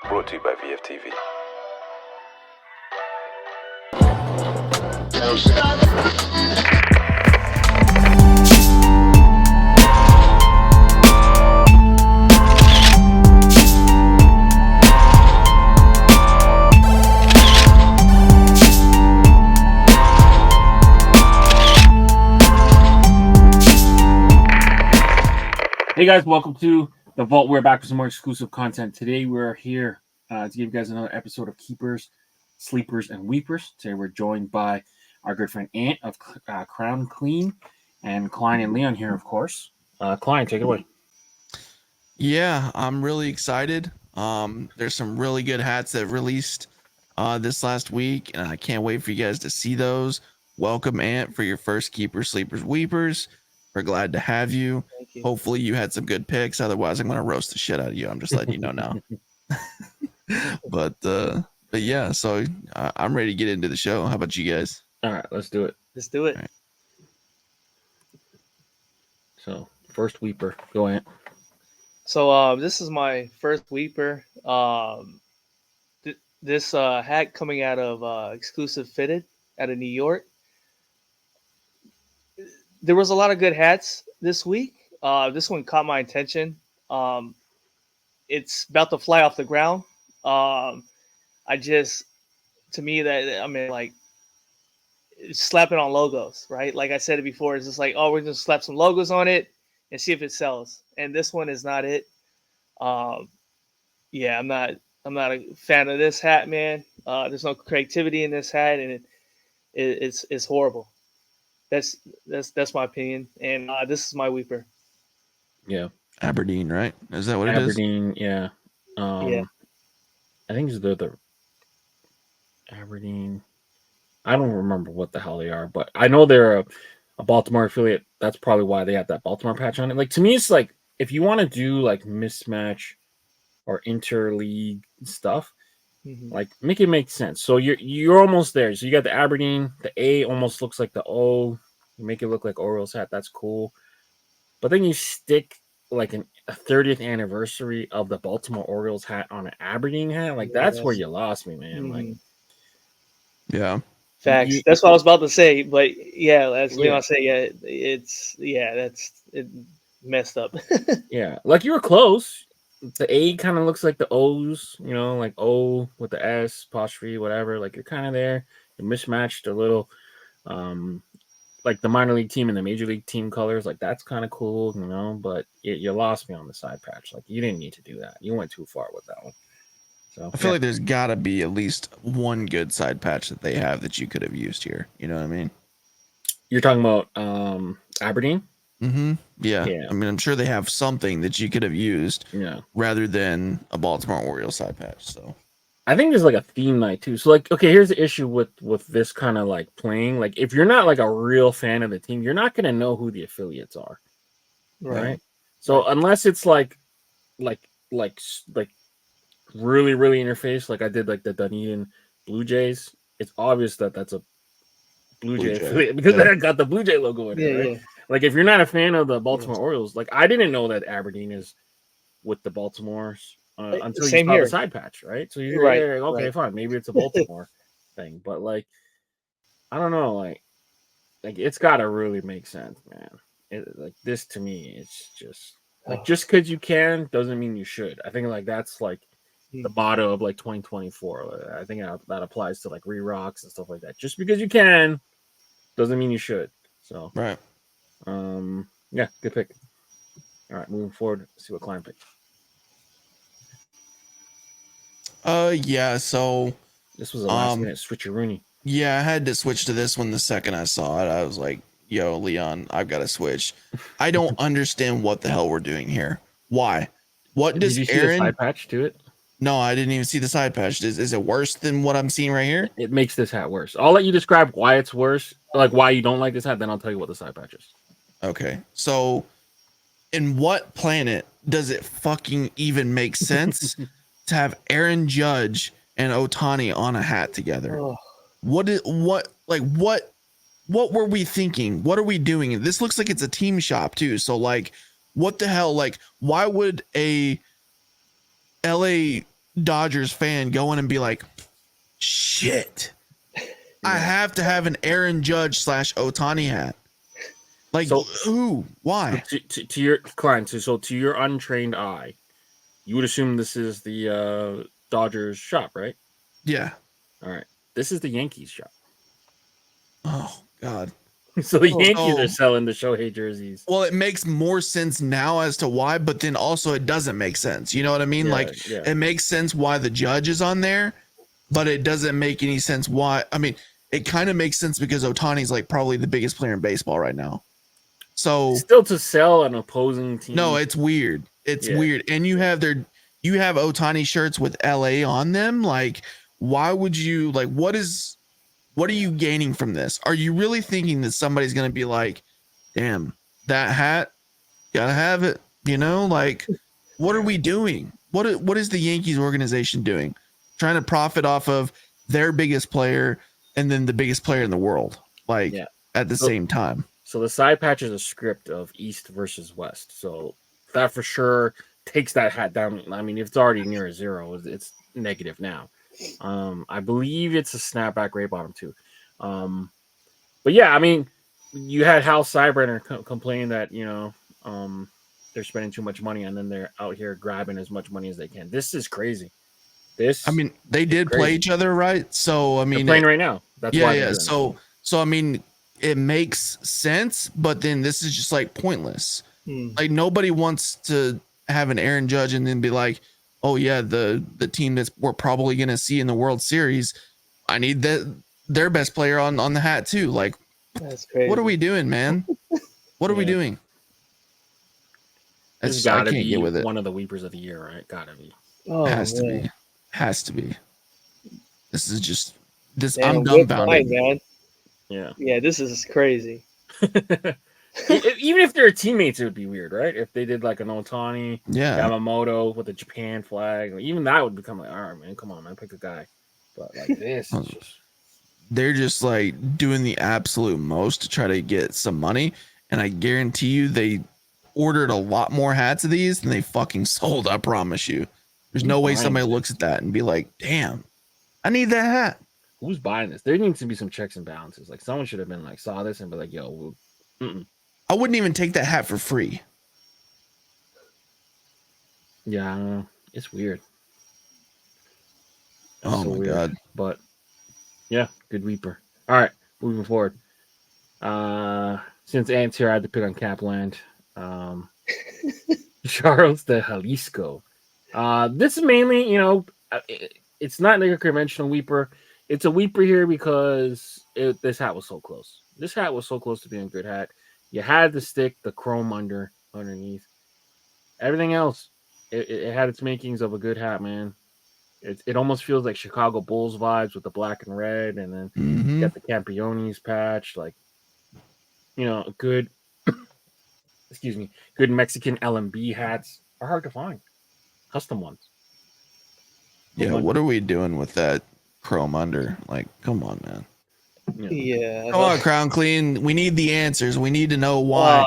Brought to you by VFTV. Hey guys, welcome to the Vault. We're back with some more exclusive content. Today we're here to give you guys another episode of Keepers, Sleepers, and Weepers. Today we're joined by our good friend Ant of Crown Clean and Klein and Leon here, of course. Klein, take it away. Yeah, I'm really excited. There's some really good hats that released this last week, and I can't wait for you guys to see those. Welcome, Ant, for your first Keepers, Sleepers, Weepers. We're glad to have you. Thank you. Hopefully you had some good picks. Otherwise, I'm gonna roast the shit out of you. I'm just letting you know now. But yeah, so I'm ready to get into the show. How about you guys? All right, let's do it. Let's do it. All right. So, first Weeper, go Ant. So this is my first Weeper. This hat coming out of Exclusive Fitted out of New York. There was a lot of good hats this week. This one caught my attention. It's about to fly off the ground. To me, like slapping on logos, right? Like I said it before, it's just like, oh, we're gonna slap some logos on it and see if it sells. And this one is not it. Yeah, I'm not a fan of this hat, man. There's no creativity in this hat, and it's horrible. That's my opinion, and this is my Weeper. Yeah, Aberdeen, right? Is that what it is? Aberdeen, yeah. Yeah. I think it's the Aberdeen. I don't remember what the hell they are, but I know they're a Baltimore affiliate. That's probably why they have that Baltimore patch on it. Like, to me, it's like if you want to do like mismatch or interleague stuff, like make it make sense. So you're almost there. So you got the Aberdeen. The A almost looks like the O. You make it look like Orioles hat. That's cool. But then you stick like a 30th anniversary of the Baltimore Orioles hat on an Aberdeen hat. Like, that's where you lost me, man. Like, yeah. Facts. That's what I was about to say. But yeah, as Leon said, that's messed up. Yeah, like you were close. The A kind of looks like the O's, you know, like O with the S apostrophe, whatever. Like, you're kind of there. You mismatched a little, like the minor league team and the major league team colors. Like, that's kind of cool, you know. But you lost me on the side patch. Like, you didn't need to do that. You went too far with that one. So I feel like there's got to be at least one good side patch that they have that you could have used here. You know what I mean? You're talking about Aberdeen? Mm-hmm. Yeah. I mean, I'm sure they have something that you could have used rather than a Baltimore Orioles side patch. So I think there's like a theme night too. So like, okay, here's the issue with this kind of like playing. Like, if you're not like a real fan of the team, you're not gonna know who the affiliates are. Right. So unless it's like really, really in your face, like I did like the Dunedin Blue Jays, it's obvious that that's a Blue Jay affiliate because they got the Blue Jay logo in it, right? Yeah. Like, if you're not a fan of the Baltimore Orioles, like I didn't know that Aberdeen is with the Baltimores until you saw the side patch, right? So you're like, okay, fine, maybe it's a Baltimore thing, but like, I don't know, like it's got to really make sense, man. Like, this to me, it's just like, just because you can doesn't mean you should. I think like that's like the motto of like 2024. I think that applies to like re-rocks and stuff like that. Just because you can doesn't mean you should. So yeah, good pick. All right, moving forward, let's see what Klein picked. Yeah, so this was a last minute switcheroonie. Yeah, I had to switch to this one the second I saw it. I was like, yo, Leon, I've got to switch. I don't understand what the hell we're doing here. Why? What does Did you see the side patch to it? No, I didn't even see the side patch. Is it worse than what I'm seeing right here? It makes this hat worse. I'll let you describe why it's worse, like why you don't like this hat, then I'll tell you what the side patch is. Okay. So in what planet does it fucking even make sense to have Aaron Judge and Ohtani on a hat together? What were we thinking? What are we doing? This looks like it's a team shop too. So like, what the hell? Like, why would a LA Dodgers fan go in and be like, shit, I have to have an Aaron Judge / Ohtani hat. Like, so, who? Why? To your client, so to your untrained eye, you would assume this is the Dodgers shop, right? Yeah. All right. This is the Yankees shop. Oh God. So the Yankees are selling the Shohei jerseys. Well, it makes more sense now as to why, but then also it doesn't make sense. You know what I mean? It makes sense why the Judge is on there, but it doesn't make any sense why. I mean, it kind of makes sense because Ohtani's like probably the biggest player in baseball right now. So still to sell an opposing team. No, it's weird. It's weird. And you have Ohtani shirts with LA on them. Like, why would you what are you gaining from this? Are you really thinking that somebody's going to be like, damn, that hat, gotta have it? You know, like, what are we doing? What is the Yankees organization doing? Trying to profit off of their biggest player and then the biggest player in the world, at the same time. So the side patch is a script of East versus West. So that for sure takes that hat down. I mean, if it's already near a 0, it's negative now. I believe it's a snapback gray bottom too. But yeah, I mean, you had Hal Steinbrenner complain that they're spending too much money and then they're out here grabbing as much money as they can. This is crazy. I mean, they did play each other, right? So I mean, they're playing right now. That's why. Yeah. So I mean, it makes sense, but then this is just like pointless. Like nobody wants to have an Aaron Judge and then be like, oh yeah, the team that we're probably going to see in the World Series, I need their best player on the hat too. Like, that's crazy. What are we doing, man? What are we doing? It's gotta be get with it. One of the weepers of the year, right? Gotta be. Oh, has to be. This is just this. Damn, I'm dumbfounded, man. Yeah, this is crazy. Even if they're teammates, it would be weird, right? If they did like an Ohtani, Yamamoto with a Japan flag, even that would become like, all right, man, come on, man, pick a guy. But like this, is just they're just like doing the absolute most to try to get some money, and I guarantee you they ordered a lot more hats of these than they fucking sold. I promise you. There's no way somebody looks at that and be like, damn, I need that hat. Who's buying this? There needs to be some checks and balances. Like someone should have been like, saw this and be like, yo, I wouldn't even take that hat for free. Yeah, I don't know. It's weird. Oh my God. But yeah, good Reaper. All right, moving forward. Since Ant's here, I had to pick on Capland. Charles de Jalisco. This is mainly, it's not like a conventional Weeper. It's a Weeper here because this hat was so close. This hat was so close to being a good hat. You had to stick the chrome underneath. Everything else, it had its makings of a good hat, man. It almost feels like Chicago Bulls vibes with the black and red, and then you got the Campiones patch, like, good, good Mexican LMB hats are hard to find. Custom ones. Yeah, what are we doing with that chrome under? Like, come on, man. Yeah. Come on, Crown Clean. We need the answers. We need to know why.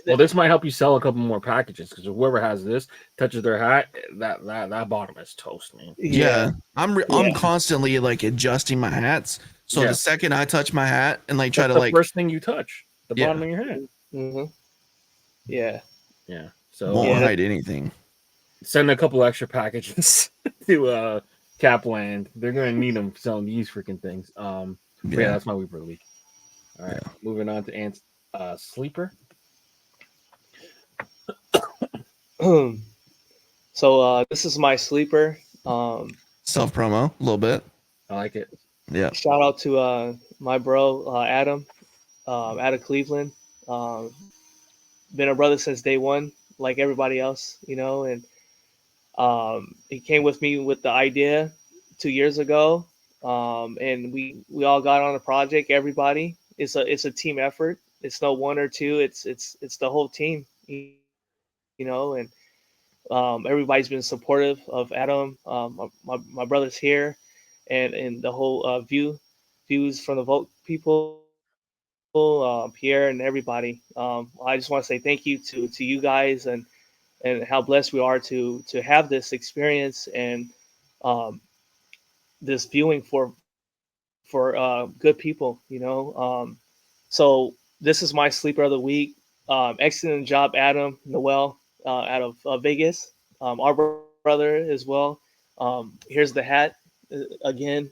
Well, this might help you sell a couple more packages because whoever has this touches their hat, that bottom is toast, man. Yeah. I'm constantly like adjusting my hats. So the second I touch my hat and like try to like first thing you touch, the bottom of your hat. Mm-hmm. Yeah. Yeah. So won't hide anything. Send a couple extra packages to Capland. They're gonna need them selling these freaking things. Yeah, that's my Weeper of the week. All right, moving on to Ant's sleeper. So this is my sleeper. Self promo a little bit. I like it. Yeah. Shout out to my bro Adam, out of Cleveland. Been a brother since day one, like everybody else, and he came with me with the idea 2 years ago, and we all got on a project. Everybody, it's a team effort. It's no one or two. It's the whole team, and everybody's been supportive of Adam. My brother's here, and the whole views from the vote people. Pierre and everybody. I just want to say thank you to you guys, and and how blessed we are to have this experience and um, this viewing for good people, so this is my sleeper of the week. Excellent job, Adam Noel, out of Vegas, our brother as well. Here's the hat again,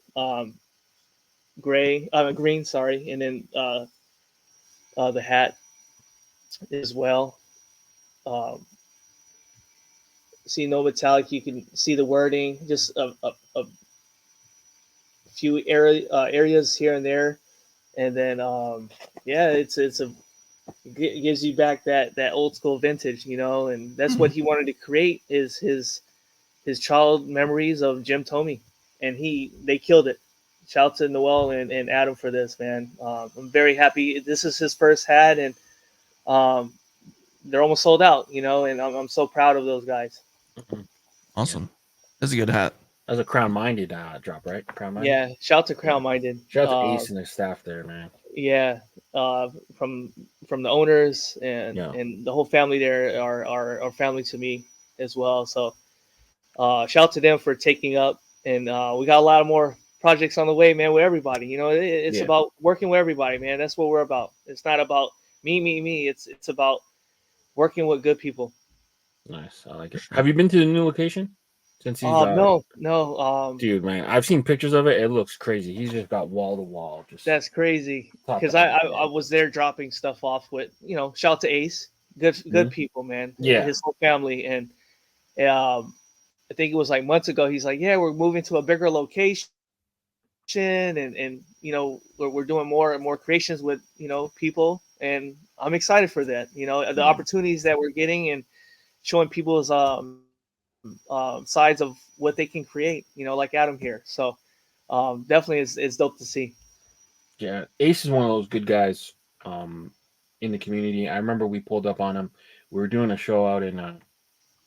green, sorry, and then the hat as well. Um, see no metallic. You can see the wording, just a few areas here and there, and then yeah, it's a it gives you back that old school vintage, and that's what he wanted to create is his child memories of Jim Tomey, and they killed it. Shout out to Noel and Adam for this, man. I'm very happy. This is his first hat, and um, they're almost sold out, and I'm so proud of those guys. Awesome. Yeah. That's a good hat. That's a Crown Minded drop, right? Crown Minded. Yeah, shout out to Crown Minded. Shout out to Ace and their staff there, man. Yeah, from the owners and the whole family there are family to me as well. So shout out to them for taking up, and we got a lot of more projects on the way, man. With everybody, it's about working with everybody, man. That's what we're about. It's not about me. It's about working with good people. Nice, I like it. Have you been to the new location since he's? No. Dude, man, I've seen pictures of it. It looks crazy. He's just got wall to wall. That's crazy because I was there dropping stuff off with shout out to Ace, good people, man. Yeah, his whole family, and I think it was like months ago. He's like, yeah, we're moving to a bigger location, and we're doing more and more creations with people, and I'm excited for that. The opportunities that we're getting and showing people's sides of what they can create. Like Adam here. So definitely it's dope to see. Yeah, Ace is one of those good guys in the community. I remember we pulled up on him. We were doing a show out in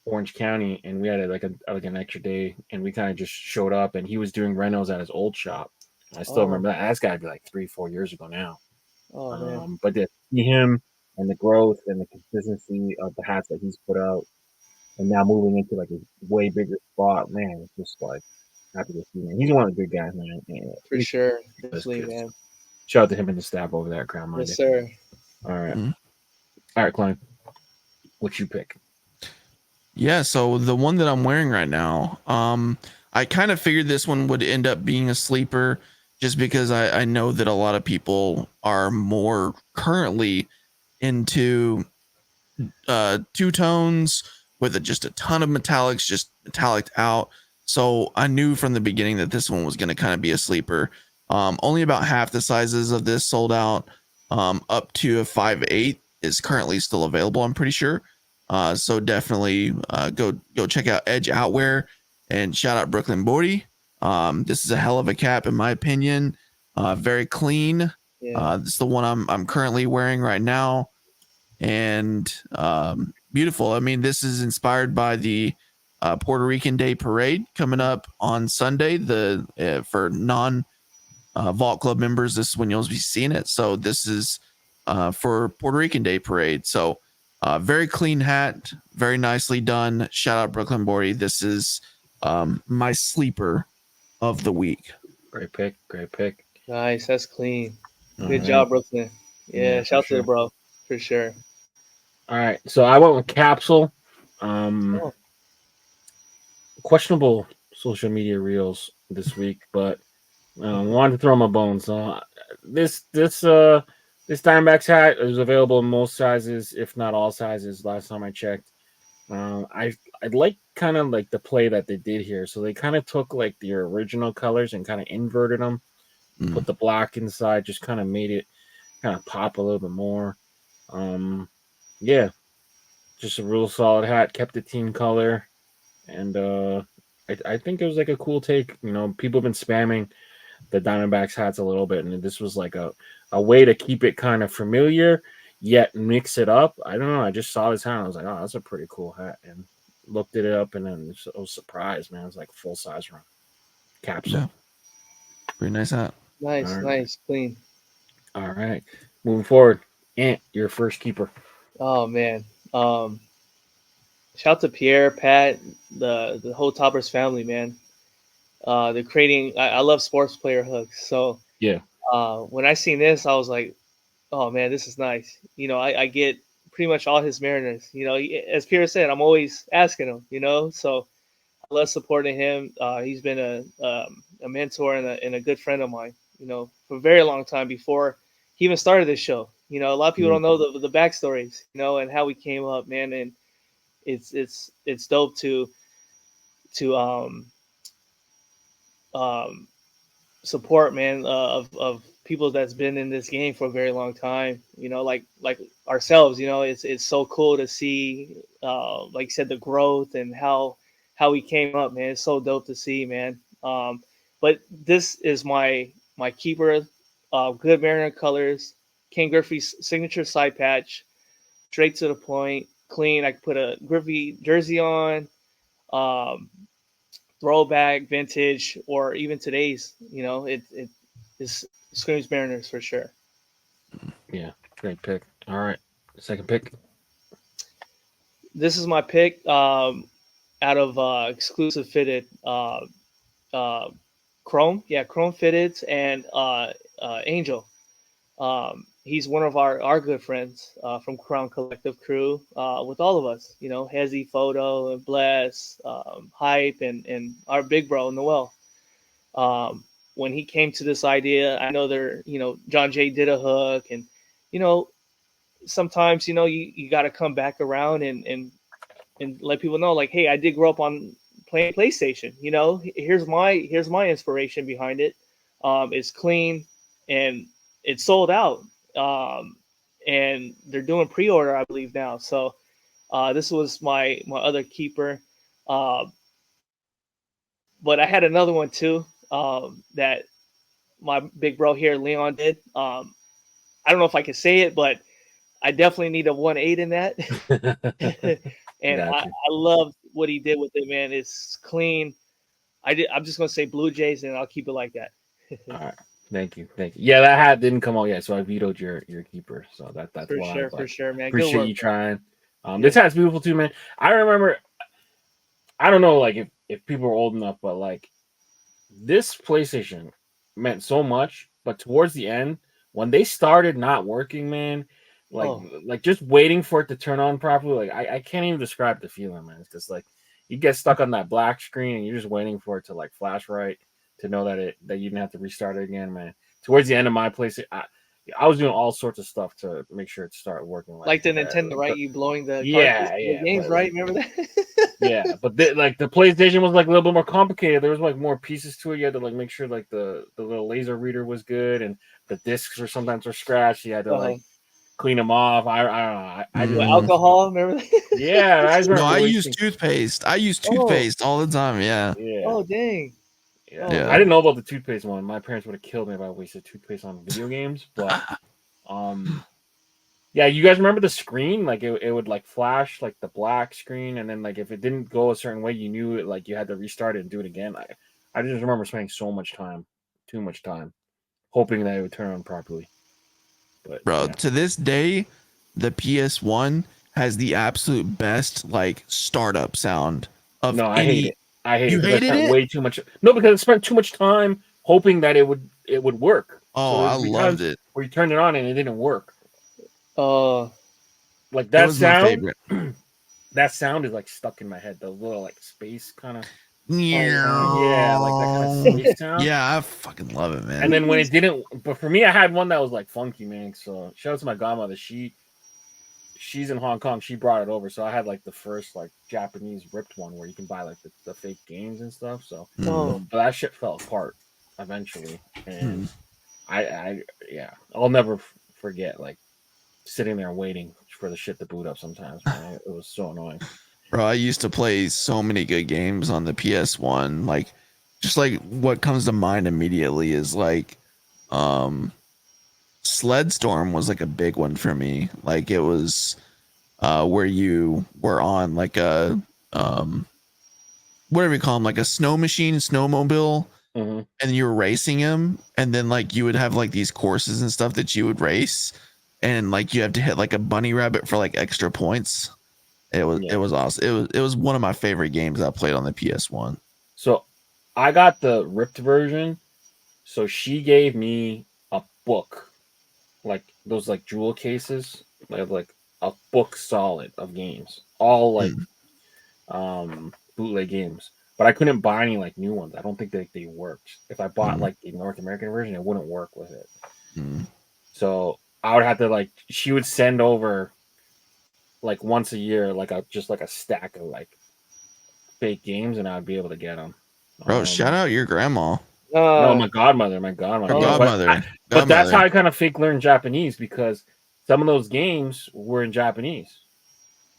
Orange County, and we had like an extra day, and we kind of just showed up, and he was doing renos at his old shop. I still remember that. That's got to be like 3-4 years ago now. Oh man! But to see him and the growth and the consistency of the hats that he's put out, and now moving into like a way bigger spot, man, it's just like happy to see him. He's one of the good guys, man. For sure, definitely, man. Shout out to him and the staff over there at Crown Minded. Yes, sir. All right. All right, Klein. What you pick? Yeah, so the one that I'm wearing right now, I kind of figured this one would end up being a sleeper just because I know that a lot of people are more currently into two tones with just a ton of metallics, just metallic out. So I knew from the beginning that this one was going to kind of be a sleeper. Only about half the sizes of this sold out. Up to a 5'8" is currently still available, I'm pretty sure. So definitely go check out Edge Outwear and shout out Brooklyn Baddie. This is a hell of a cap in my opinion. Very clean. Yeah. This is the one I'm currently wearing right now, and beautiful. I mean, this is inspired by the Puerto Rican Day Parade coming up on Sunday. For non Vault Club members, this is when you'll be seeing it. So this is for Puerto Rican Day Parade. So very clean hat, very nicely done. Shout out Brooklyn Baddie. This is my sleeper of the week. Great pick. Nice, that's clean. Good job, Brooklyn. Yeah, shout out to the bro for sure. All right, so I went with Capsule. Questionable social media reels this week, but wanted to throw my bones. This Diamondback's hat is available in most sizes, if not all sizes. Last time I checked, I like kind of like the play that they did here. So they kind of took like the original colors and kind of inverted them, put the black inside, just kind of made it kind of pop a little bit more. Yeah, just a real solid hat. Kept the team color, and I think it was like a cool take. People have been spamming the Diamondbacks hats a little bit, and this was like a way to keep it kind of familiar yet mix it up. I don't know. I just saw this hat and I was like, oh, that's a pretty cool hat, and looked it up, and then I was surprised, man. It was like full size run. Capsule. Yeah. Pretty nice hat. Nice, clean. All right. Moving forward. Ant, your first keeper. Oh man. shout out to Pierre, Pat, the whole Toppers family, man. They're creating. I love sports player hooks. So Yeah. when I seen this, I was like, oh man, this is nice. I get pretty much all his Mariners. As Pierre said, I'm always asking him. So I love supporting him. He's been a mentor and a good friend of mine. For a very long time before he even started this show. A lot of people don't know the backstories. And how we came up, man. And it's dope to um support, man, of people that's been in this game for a very long time. Like ourselves. It's so cool to see, like you said, the growth and how we came up, man. It's so dope to see, man. But this is my keeper, good Mariner colors, Ken Griffey's signature side patch, straight to the point, clean. I could put a Griffey jersey on. Um, Throwback, vintage, or even today's. It is screams Mariners for sure. Yeah, great pick. All right, second pick. This is my pick, out of exclusive fitted, uh, Chrome. Yeah, Chrome fitteds and Angel. He's one of our good friends from Crown Collective crew, with all of us. Hezzy, Photo, and Bless, Hype, and our big bro Noel. When he came to this idea, I know John Jay did a hook, and you know, sometimes you got to come back around and let people know, like, hey, I did grow up on playing PlayStation. Here's my inspiration behind it. It's clean and it's sold out. And they're doing pre-order, I believe now. So this was my other keeper. Uh, but I had another one too, that my big bro here, Leon, did. I don't know if I can say it, but I definitely need a 1.8 in that. And I Gotcha. love what he did with it, man. It's clean. I'm just gonna say Blue Jays, and I'll keep it like that. All right. Thank you. Yeah, that hat didn't come out yet, so I vetoed your keeper. So that's why. For But sure, man. Good appreciate work, you bro. trying. Yeah. This hat's beautiful too, man. I remember. I don't know, like if people are old enough, but like this PlayStation meant so much. But towards the end, when they started not working, man, like Oh, like just waiting for it to turn on properly, like I can't even describe the feeling, man. It's just like you get stuck on that black screen and you're just waiting for it to like flash right to know that you didn't have to restart it again, man. Towards the end of my PlayStation, I was doing all sorts of stuff to make sure it started working like like the that. Nintendo, right? You blowing the cartridge Yeah, for the yeah, games, but right? like Remember that? yeah, but like the PlayStation was like a little bit more complicated. There was like more pieces to it. You had to like make sure like the little laser reader was good, and the discs were sometimes were scratched. You had to uh, like clean them off. I don't know. I just what, Mm. remember. alcohol? Remember Yeah, I just No, remember I use wasting. toothpaste. I use Oh, toothpaste all the time. Yeah. Yeah, oh, dang. yeah. Oh Yeah. I didn't man. know about the toothpaste one. My parents would have killed me if I wasted toothpaste on video games. But um, yeah, you guys remember the screen? Like it would like flash like the black screen, and then like if it didn't go a certain way, you knew it like you had to restart it and do it again. I just remember spending so much time, too much time, hoping that it would turn on properly. But Bro, yeah, to this day, the PS1 has the absolute best like startup sound of no, I hate any. it. I hate it You because I hated spent it? way too much. No, because I spent too much time hoping that it would work. Oh, So there I would be loved times it. where you turned it on and it didn't work. Oh, Like It that was my sound, favorite. that sound is like stuck in my head. The little like space kind of, oh wow. yeah, like that kind of space sound. Yeah, I fucking love it, And man. then when it didn't, but for me, I had one that was like funky, man. So shout out to my godmother. She's in Hong Kong. She brought it over, so I had like the first like Japanese ripped one where you can buy like the fake games and stuff. So, Mm. Oh, but that shit fell apart eventually, Mm. and I yeah, I'll never forget like sitting there waiting for the shit to boot up. Sometimes, man, it was so annoying. Bro, I used to play so many good games on the PS1. Like, just like what comes to mind immediately is like, um, Sled Storm was like a big one for me. Like, it was where you were on like a whatever you call them, like a snow machine, snowmobile, Mm-hmm. and you were racing him, and then like you would have like these courses and stuff that you would race, and like you have to hit like a bunny rabbit for like extra points. It was awesome. It was one of my favorite games I played on the PS1. So I got the ripped version. So she gave me a book, like those like jewel cases, like a book solid of games, all like bootleg games. But I couldn't buy any like new ones. I don't think they worked. If I bought like the North American version, it wouldn't work with it. So I would have to like she would send over like once a year, like a stack of like fake games, and I'd be able to get them. Bro, shout out your grandma. No, my godmother. Her Yeah, godmother. but that's how I kind of fake learned Japanese, because some of those games were in Japanese.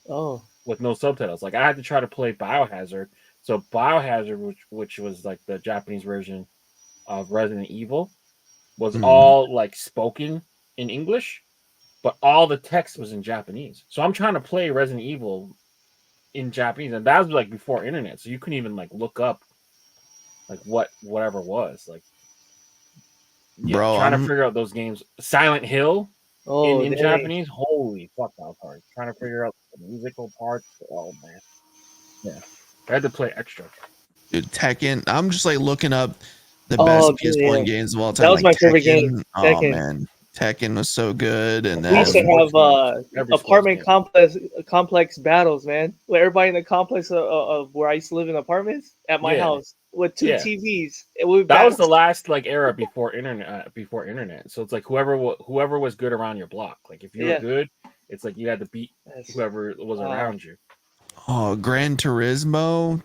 Oh. With no subtitles. Like I had to try to play Biohazard. So Biohazard, which was like the Japanese version of Resident Evil, was all like spoken in English, but all the text was in Japanese. So I'm trying to play Resident Evil in Japanese, and that was like before internet, so you couldn't even like look up like whatever was like. Yeah, bro, trying to figure out those games. Silent Hill in dang. Japanese. Holy fuck, that was hard. Trying to figure out the musical parts. Oh man, yeah, I had to play extra. Dude, Tekken. I'm just like looking up the best PS1 games of all time. That was like my favorite Tekken. game. Oh Tekken. man, Tekken was so good. And we used then to have apartment complex battles, man. Where everybody in the complex of where I used to live in apartments at my house with two TVs. That was the last like era before internet. So it's like whoever was good around your block. Like if you were good, it's like you had to beat whoever was around you. Oh, Gran Turismo.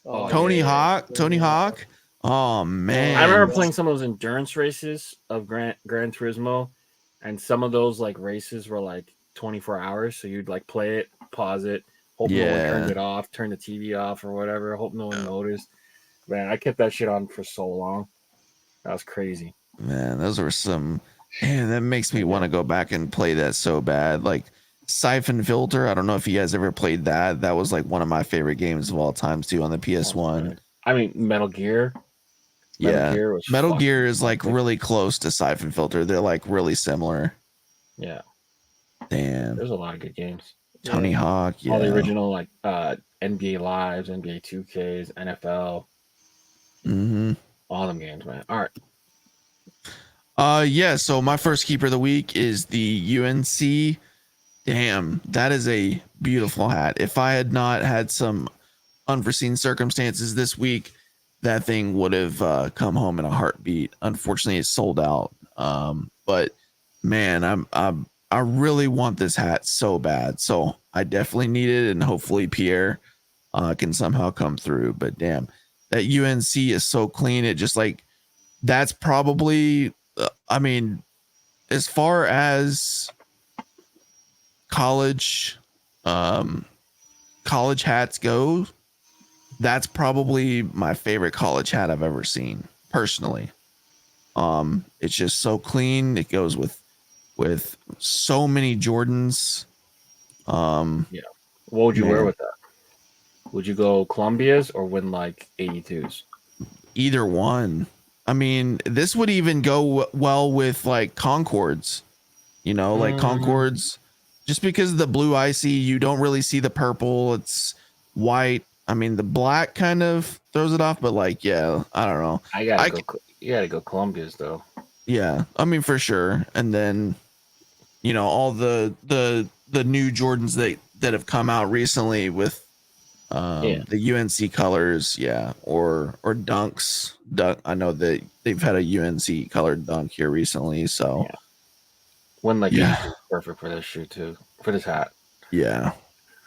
Tony Hawk. Oh man, I remember playing some of those endurance races of Gran Turismo, and some of those like races were like 24 hours. So you'd like play it, pause it, hope no one turned it off, turn the TV off or whatever, hope no one noticed. Man, I kept that shit on for so long. That was crazy. Man, those were some. Man, that makes me want to go back and play that so bad. Like Siphon Filter. I don't know if you guys ever played that. That was like one of my favorite games of all time too on the PS1. I mean, Metal Gear. Metal Gear is like really close to Siphon Filter. They're like really similar. Yeah. Damn. There's a lot of good games. Tony Hawk. Yeah. All the original like NBA Lives, NBA 2Ks, NFL. All them games, man. All right. Yeah. So my first keeper of the week is the UNC. Damn, that is a beautiful hat. If I had not had some unforeseen circumstances this week, that thing would have come home in a heartbeat. Unfortunately, it's sold out. But man, I really want this hat so bad. So I definitely need it, and hopefully Pierre can somehow come through. But damn, that UNC is so clean. It just like that's probably. I mean, as far as college hats go, that's probably my favorite college hat I've ever seen personally. It's just so clean. It goes with so many Jordans. Yeah. What would you wear with that? Would you go Columbia's or win like 82s? Either one. I mean, this would even go well with like Concords. You know, like Concords, just because of the blue icy, you don't really see the purple. It's white. I mean, the black kind of throws it off, but like, yeah, I don't know. You gotta go Columbia's though. Yeah, I mean for sure. And then, you know, all the new Jordans that have come out recently with the UNC colors, or dunks. I know that they've had a UNC colored dunk here recently, so. Yeah. One like perfect for this shoe too, for this hat. Yeah,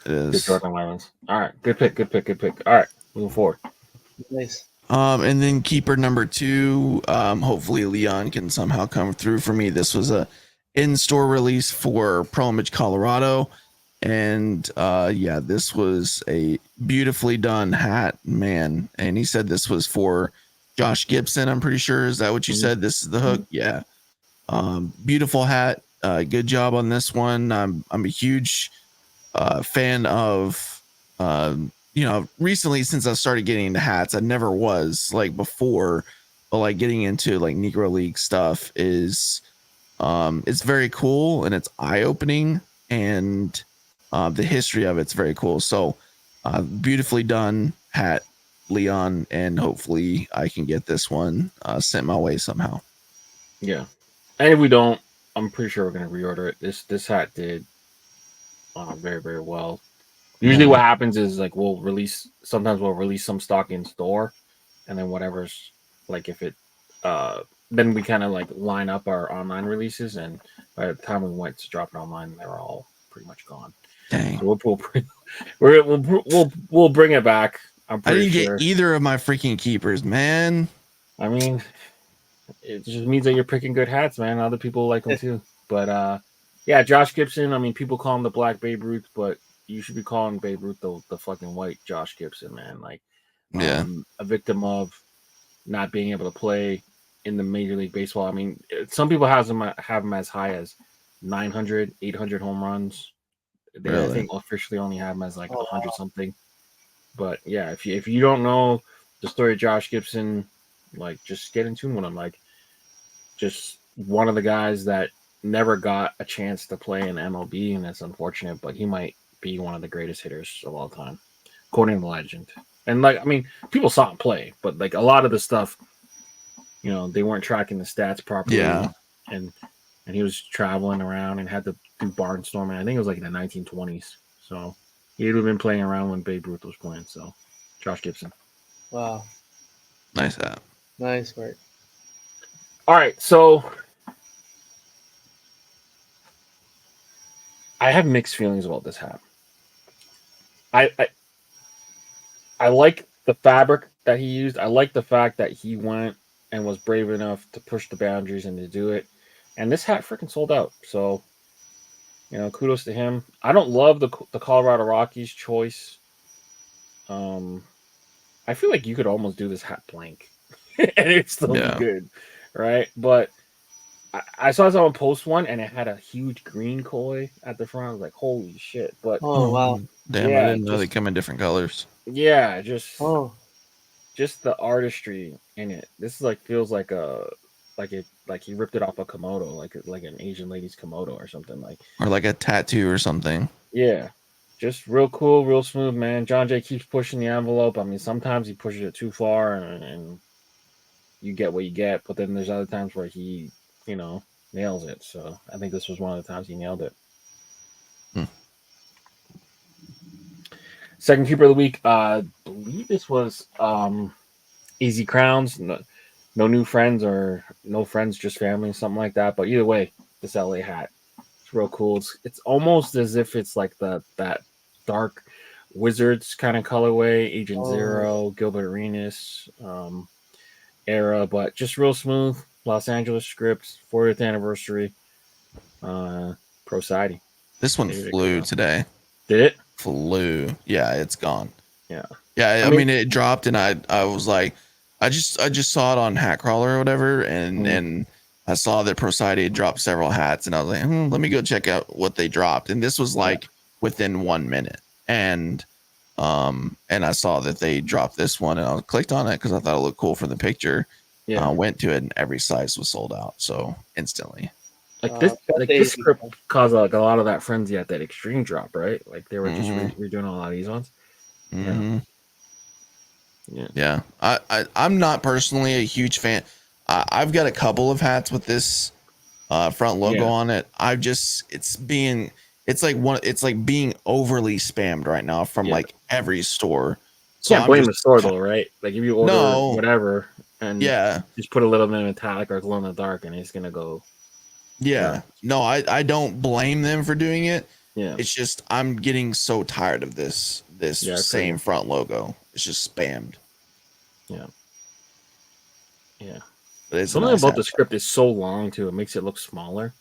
it is. Good Jordan 11s. All right, good pick. All right, moving forward. Nice. And then keeper number 2. Hopefully Leon can somehow come through for me. This was a in-store release for Pro Image Colorado, and this was a beautifully done hat, man. And he said this was for Josh Gibson. I'm pretty sure. Is that what you said? This is the hook. Yeah. Beautiful hat. Good job on this one. I'm a huge fan of recently, since I started getting into hats. I never was like before, but like getting into like Negro League stuff is it's very cool and it's eye-opening, and the history of it's very cool. So beautifully done hat, Leon, and hopefully I can get this one sent my way somehow. Yeah, and if we don't, I'm pretty sure we're gonna reorder it. This hat did very, very well. Usually what happens is like sometimes we'll release some stock in store, and then whatever's like if it then we kind of like line up our online releases, and by the time we went to drop it online, they were all pretty much gone. Dang. So we'll bring it back. I'm pretty I didn't sure. get either of my freaking keepers, man. I mean, it just means that you're picking good hats, man. Other people like them too. But yeah, Josh Gibson. I mean, people call him the Black Babe Ruth, but you should be calling Babe Ruth the fucking white Josh Gibson, man. Like, a victim of not being able to play in the Major League Baseball. I mean, some people have him as high as 900, 800 home runs. I think officially only have him as like 100 something. But yeah, if you don't know the story of Josh Gibson, like just get in tune with him. Like, just one of the guys that never got a chance to play in MLB, and that's unfortunate. But he might be one of the greatest hitters of all time, according to legend. And like, I mean, people saw him play, but like a lot of the stuff, they weren't tracking the stats properly. Yeah. And he was traveling around and had to do barnstorming. I think it was like in the 1920s. So he'd have been playing around when Babe Ruth was playing. So Josh Gibson. Wow. Nice hat. Nice work. All right. So I have mixed feelings about this hat. I like the fabric that he used. I like the fact that he went and was brave enough to push the boundaries and to do it. And this hat freaking sold out. So, kudos to him. I don't love the Colorado Rockies choice. I feel like you could almost do this hat blank and it'd still be good, right? But I saw someone post one and it had a huge green koi at the front. I was like, holy shit. But wow. Damn, I didn't know they come in different colors. Yeah, just the artistry in it. This is feels like he ripped it off a Komodo, like an Asian lady's Komodo or something or like a tattoo or something. Yeah, just real cool, real smooth, man. John Jay keeps pushing the envelope. I mean, sometimes he pushes it too far, and you get what you get. But then there's other times where he, nails it. So I think this was one of the times he nailed it. Second keeper of the week, I believe this was Easy Crowns. No new friends or no friends, just family, something like that. But either way, this LA hat, it's real cool. It's almost as if it's like that dark Wizards kind of colorway, Agent Zero, Gilbert Arenas era, but just real smooth. Los Angeles scripts, 40th anniversary. Pro Sidey. This one flew today. Did it? Flew. Yeah, it's gone. Yeah. Yeah, I mean it dropped, and I was like, I just saw it on Hatcrawler or whatever, and I saw that Proside had dropped several hats, and I was like, let me go check out what they dropped. And this was like within 1 minute, and I saw that they dropped this one, and I clicked on it because I thought it looked cool for the picture. Yeah, went to it, and every size was sold out, so instantly. This script caused like a lot of that frenzy at that extreme drop, right? Like they were just redoing a lot of these ones. Yeah. I'm not personally a huge fan. I've got a couple of hats with this front logo on it. It's like being overly spammed right now from like every store. So can't blame the store though, right? Like if you order whatever and just put a little bit of metallic or glow in the dark, and it's gonna go. Yeah. No, I don't blame them for doing it. Yeah. It's just I'm getting so tired of this same front logo. It's just spammed. Yeah. Yeah. But something about the script is so long too. It makes it look smaller.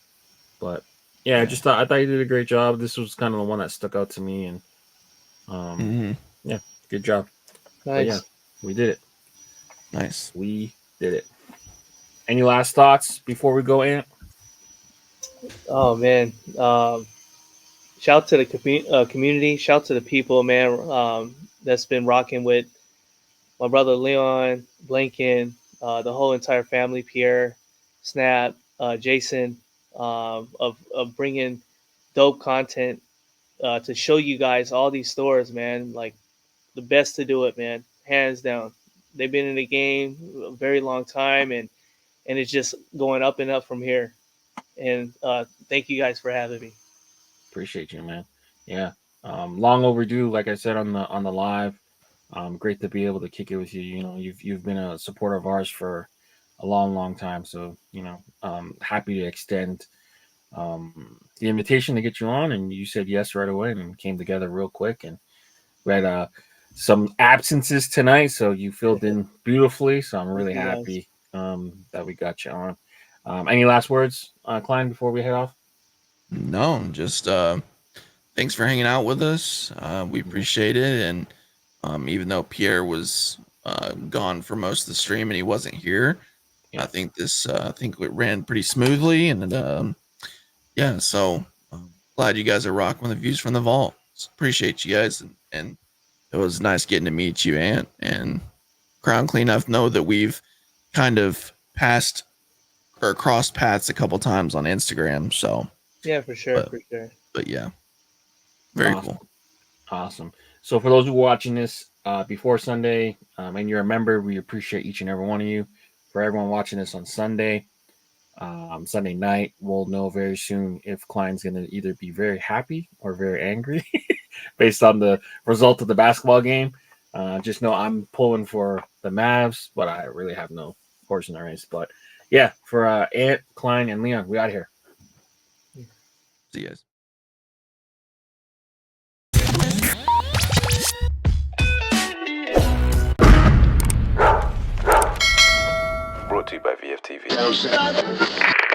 But I thought you did a great job. This was kind of the one that stuck out to me, and yeah, good job. Nice. But yeah, we did it. Nice. We did it. Any last thoughts before we go, Ant? Oh man, shout out to the community. Shout out to the people, man. That's been rocking with my brother Leon, Blinken, the whole entire family, Pierre, Snap, Jason, of bringing dope content to show you guys all these stores, man. Like the best to do it, man, hands down. They've been in the game a very long time, and it's just going up and up from here. And thank you guys for having me. Appreciate you, man. Yeah. Long overdue, like I said on the live. Great to be able to kick it with you. You know, you've been a supporter of ours for a long time. So, you know, happy to extend the invitation to get you on, and you said yes right away and came together real quick. And we had some absences tonight, so you filled in beautifully. So I'm really happy that we got you on. Any last words, Klein, before we head off? No, just thanks for hanging out with us. We appreciate it. And even though Pierre was gone for most of the stream and he wasn't here, I think I think it ran pretty smoothly. And yeah, so glad you guys are rocking with the views from the vault. Appreciate you guys, and it was nice getting to meet you, Ant, and Crown Cleanup. Know that we've kind of passed or crossed paths a couple times on Instagram. So yeah, for sure. But yeah, very cool. Awesome. So for those who are watching this before Sunday, and you're a member, we appreciate each and every one of you. For everyone watching this on Sunday, Sunday night, we'll know very soon if Klein's going to either be very happy or very angry based on the result of the basketball game. Just know I'm pulling for the Mavs, but I really have no horse in the race. But yeah, for Ant, Klein, and Leon, we out here. See you guys. Brought to you by VFTV.